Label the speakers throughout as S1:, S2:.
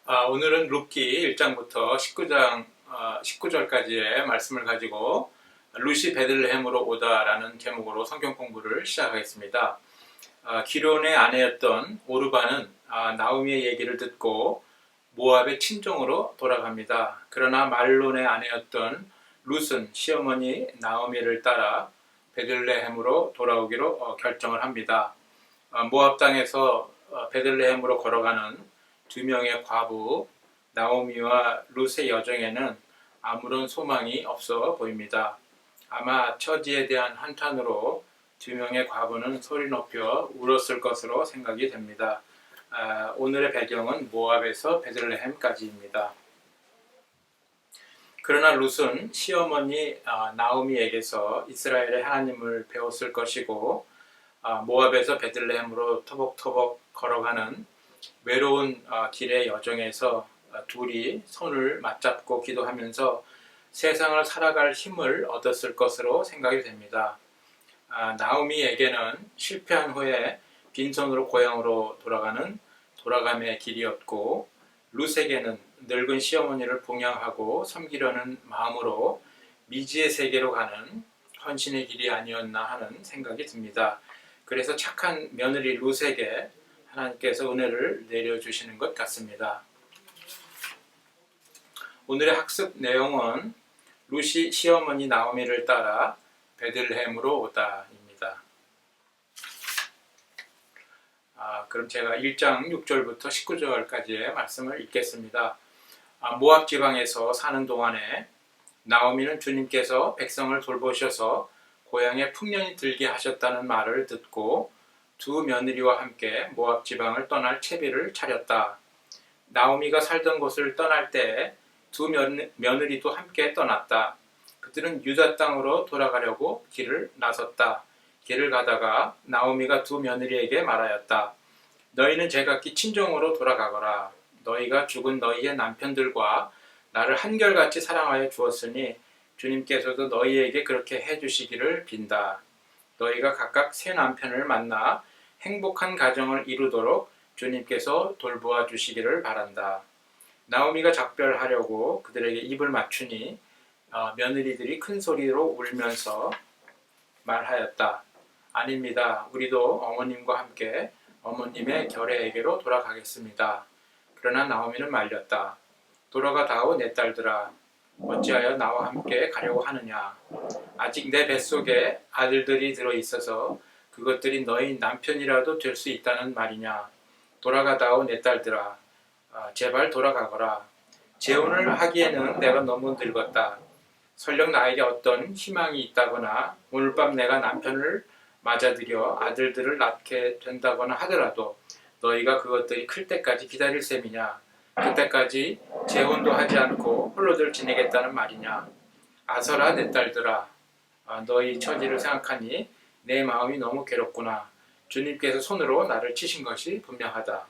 S1: 오늘은 룻기 1장부터 19절까지의 말씀을 가지고 룻이 베들레헴으로 오다라는 제목으로 성경 공부를 시작하겠습니다. 기론의 아내였던 오르바는 나오미의 얘기를 듣고 모압의 친정으로 돌아갑니다. 그러나 말론의 아내였던 룻은 시어머니 나오미를 따라 베들레헴으로 돌아오기로 결정을 합니다. 모압 땅에서 베들레헴으로 걸어가는 두 명의 과부 나오미와 룻의 여정에는 아무런 소망이 없어 보입니다. 아마 처지에 대한 한탄으로 두 명의 과부는 소리 높여 울었을 것으로 생각이 됩니다. 오늘의 배경은 모압에서 베들레헴까지입니다. 그러나 룻은 시어머니 나오미에게서 이스라엘의 하나님을 배웠을 것이고 모압에서 베들레헴으로 터벅터벅 걸어가는 외로운 길의 여정에서 둘이 손을 맞잡고 기도하면서 세상을 살아갈 힘을 얻었을 것으로 생각이 됩니다. 나오미에게는 실패한 후에 빈손으로 고향으로 돌아가는 돌아감의 길이었고, 룻에게는 늙은 시어머니를 봉양하고 섬기려는 마음으로 미지의 세계로 가는 헌신의 길이 아니었나 하는 생각이 듭니다. 그래서 착한 며느리 룻에게 하나님께서 은혜를 내려주시는 것 같습니다. 오늘의 학습 내용은 룻이 시어머니 나오미를 따라 베들레헴으로 오다입니다. 그럼 제가 1장 6절부터 19절까지의 말씀을 읽겠습니다. 모압 지방에서 사는 동안에 나오미는 주님께서 백성을 돌보셔서 고향에 풍년이 들게 하셨다는 말을 듣고 두 며느리와 함께 모압 지방을 떠날 채비를 차렸다. 나오미가 살던 곳을 떠날 때 두 며느리도 함께 떠났다. 그들은 유다 땅으로 돌아가려고 길을 나섰다. 길을 가다가 나오미가 두 며느리에게 말하였다. 너희는 제각기 친정으로 돌아가거라. 너희가 죽은 너희의 남편들과 나를 한결같이 사랑하여 주었으니 주님께서도 너희에게 그렇게 해주시기를 빈다. 너희가 각각 새 남편을 만나 행복한 가정을 이루도록 주님께서 돌보아 주시기를 바란다. 나오미가 작별하려고 그들에게 입을 맞추니 며느리들이 큰 소리로 울면서 말하였다. 아닙니다. 우리도 어머님과 함께 어머님의 결례에게로 돌아가겠습니다. 그러나 나오미는 말렸다. 돌아가다오 내 딸들아. 어찌하여 나와 함께 가려고 하느냐. 아직 내 뱃속에 아들들이 들어있어서 그것들이 너희 남편이라도 될 수 있다는 말이냐. 돌아가다오 내 딸들아. 제발 돌아가거라. 재혼을 하기에는 내가 너무 늙었다. 설령 나에게 어떤 희망이 있다거나 오늘 밤 내가 남편을 맞아들여 아들들을 낳게 된다거나 하더라도 너희가 그것들이 클 때까지 기다릴 셈이냐. 그때까지 재혼도 하지 않고 홀로들 지내겠다는 말이냐. 아서라 내 딸들아. 너희 처지를 생각하니 내 마음이 너무 괴롭구나. 주님께서 손으로 나를 치신 것이 분명하다.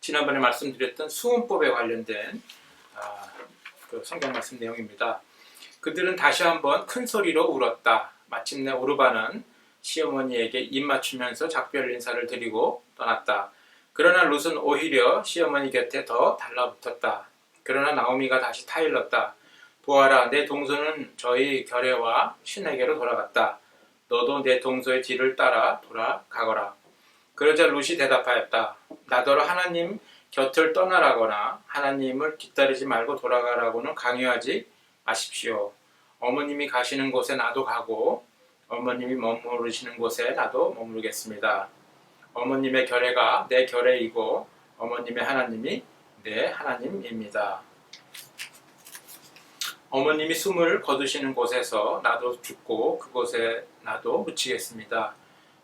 S1: 지난번에 말씀드렸던 수혼법에 관련된 그 성경 말씀 내용입니다. 그들은 다시 한번 큰 소리로 울었다. 마침내 오르바는 시어머니에게 입 맞추면서 작별 인사를 드리고 떠났다. 그러나 룻은 오히려 시어머니 곁에 더 달라붙었다. 그러나 나오미가 다시 타일렀다. 보아라, 내 동서는 저희 결례와 신에게로 돌아갔다. 너도 내 동서의 뒤를 따라 돌아가거라. 그러자 룻이 대답하였다. 나더러 하나님 곁을 떠나라거나 하나님을 기다리지 말고 돌아가라고는 강요하지 마십시오. 어머님이 가시는 곳에 나도 가고 어머님이 머무르시는 곳에 나도 머무르겠습니다. 어머님의 결례가 내 결례이고 어머님의 하나님이 내 하나님입니다. 어머님이 숨을 거두시는 곳에서 나도 죽고 그곳에 나도 묻히겠습니다.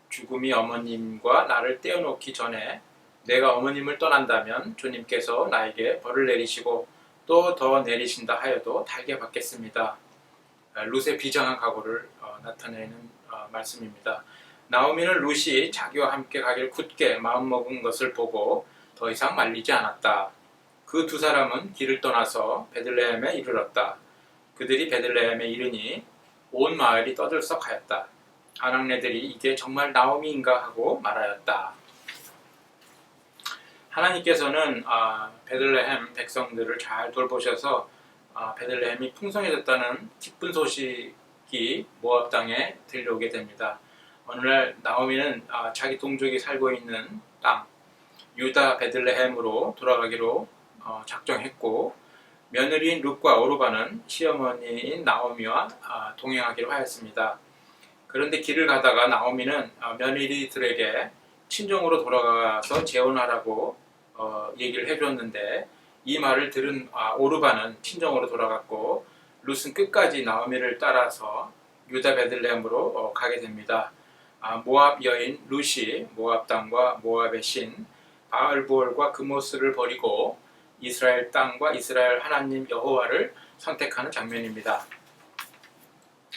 S1: 죽음이 어머님과 나를 떼어놓기 전에 내가 어머님을 떠난다면 주님께서 나에게 벌을 내리시고 또 더 내리신다 하여도 달게 받겠습니다. 룻의 비장한 각오를 나타내는 말씀입니다. 나오미는 룻이 자기와 함께 가길 굳게 마음먹은 것을 보고 더 이상 말리지 않았다. 그 두 사람은 길을 떠나서 베들레헴에 이르렀다. 그들이 베들레헴에 이르니 온 마을이 떠들썩하였다. 아낙네들이 이게 정말 나오미인가 하고 말하였다. 하나님께서는 베들레헴 백성들을 잘 돌보셔서 베들레헴이 풍성해졌다는 기쁜 소식이 모압 땅에 들려오게 됩니다. 어느 날 나오미는 자기 동족이 살고 있는 땅 유다 베들레헴으로 돌아가기로 작정했고, 며느리인 룻과 오르바는 시어머니인 나오미와 동행하기로 하였습니다. 그런데 길을 가다가 나오미는 며느리들에게 친정으로 돌아가서 재혼하라고 얘기를 해줬는데, 이 말을 들은 오르바는 친정으로 돌아갔고, 룻은 끝까지 나오미를 따라서 유다 베들레헴으로 가게 됩니다. 모압 여인 룻이 모압 땅과 모압의 신 바알보올과 그모스를 버리고 이스라엘 땅과 이스라엘 하나님 여호와를 선택하는 장면입니다.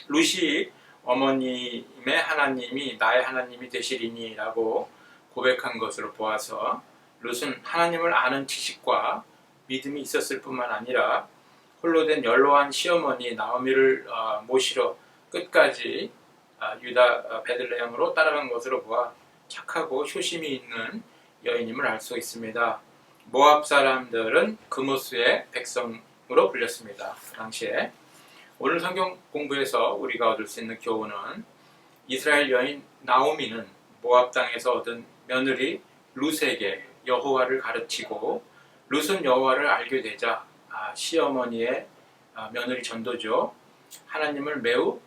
S1: 룻이 어머님의 하나님이 나의 하나님이 되시리니 라고 고백한 것으로 보아서, 룻은 하나님을 아는 지식과 믿음이 있었을 뿐만 아니라 홀로 된 연로한 시어머니 나오미를 모시러 끝까지 유다 베들레헴으로 따라간 것으로 보아 착하고 효심이 있는 여인임을 알 수 있습니다. 모압 사람들은 그모스의 백성으로 불렸습니다. 그 당시에. 오늘 성경 공부에서 우리가 얻을 수 있는 교훈은, 이스라엘 여인 나오미는 모압 땅에서 얻은 며느리 룻에게 여호와를 가르치고, 룻은 여호와를 알게 되자 시어머니의 며느리 전도죠. 하나님을 매우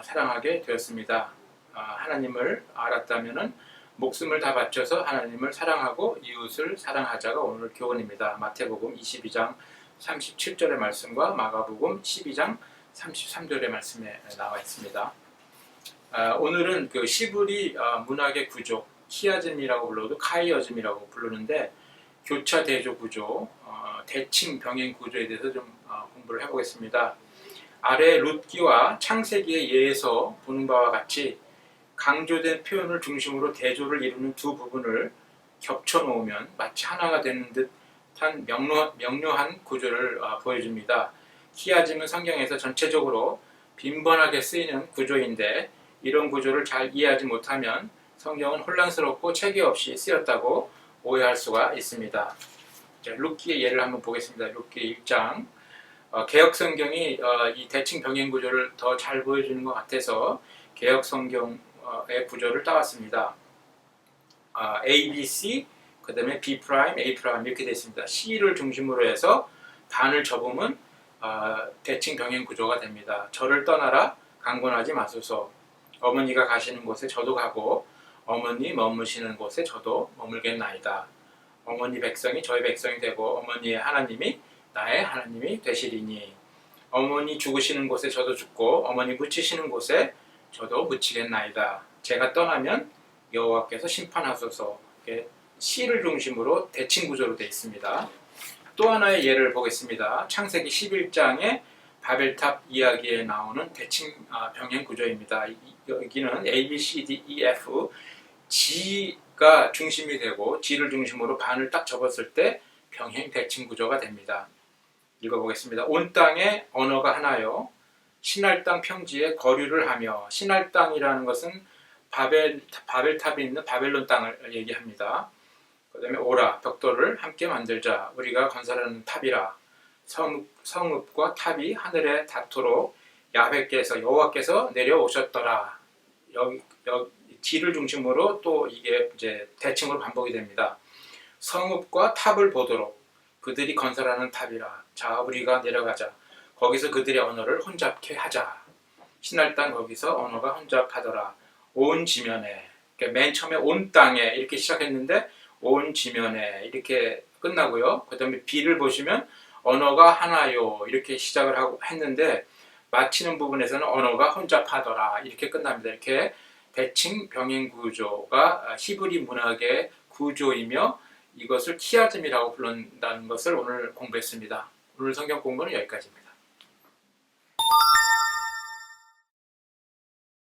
S1: 사랑하게 되었습니다. 하나님을 알았다면 목숨을 다 바쳐서 하나님을 사랑하고 이웃을 사랑하자가 오늘 교훈입니다. 마태복음 22장 37절의 말씀과 마가복음 12장 33절의 말씀에 나와 있습니다. 오늘은 그 시브리 문학의 구조, 키아즘이라고 불러도 카이어즘이라고 부르는데, 교차 대조 구조, 대칭 병행 구조에 대해서 좀 공부를 해보겠습니다. 아래 룻기와 창세기의 예에서 보는 바와 같이 강조된 표현을 중심으로 대조를 이루는 두 부분을 겹쳐 놓으면 마치 하나가 되는 듯한 명료한 구조를 보여줍니다. 키아즘은 성경에서 전체적으로 빈번하게 쓰이는 구조인데, 이런 구조를 잘 이해하지 못하면 성경은 혼란스럽고 체계 없이 쓰였다고 오해할 수가 있습니다. 룻기의 예를 한번 보겠습니다. 룻기 1장. 개역 성경이 이 대칭 병행 구조를 더 잘 보여주는 것 같아서 개역 성경의 구조를 따왔습니다. A, B, C, 그 다음에 B', A' 이렇게 되어 있습니다. C를 중심으로 해서 반을 접으면 대칭 병행 구조가 됩니다. 저를 떠나라, 강권하지 마소서. 어머니가 가시는 곳에 저도 가고 어머니 머무시는 곳에 저도 머물겠나이다. 어머니 백성이 저의 백성이 되고 어머니의 하나님이 나의 하나님이 되시리니, 어머니 죽으시는 곳에 저도 죽고 어머니 묻히시는 곳에 저도 묻히겠나이다. 제가 떠나면 여호와께서 심판하소서. 이렇게 C를 중심으로 대칭 구조로 되어 있습니다. 또 하나의 예를 보겠습니다. 창세기 11장의 바벨탑 이야기에 나오는 대칭 병행 구조입니다. 여기는 A, B, C, D, E, F, G가 중심이 되고 G를 중심으로 반을 딱 접었을 때 병행 대칭 구조가 됩니다. 읽어보겠습니다. 온 땅에 언어가 하나요. 신할 땅 평지에 거류를 하며, 신할 땅이라는 것은 바벨탑이 있는 바벨론 땅을 얘기합니다. 그 다음에 오라, 벽돌을 함께 만들자. 우리가 건설하는 탑이라. 성읍과 탑이 하늘에 닿도록 야훼께서 여호와께서 내려오셨더라. 여기 G를 중심으로 또 이게 이제 대칭으로 반복이 됩니다. 성읍과 탑을 보도록 그들이 건설하는 탑이라. 자, 우리가 내려가자. 거기서 그들의 언어를 혼잡케 하자. 신할 땅 거기서 언어가 혼잡하더라. 온 지면에, 그러니까 맨 처음에 온 땅에 이렇게 시작했는데 온 지면에 이렇게 끝나고요. 그 다음에 B를 보시면 언어가 하나요 이렇게 시작을 했는데, 마치는 부분에서는 언어가 혼잡하더라 이렇게 끝납니다. 이렇게 대칭 병행 구조가 히브리 문학의 구조이며, 이것을 키아즘이라고 부른다는 것을 오늘 공부했습니다. 오늘 성경 공부는 여기까지입니다.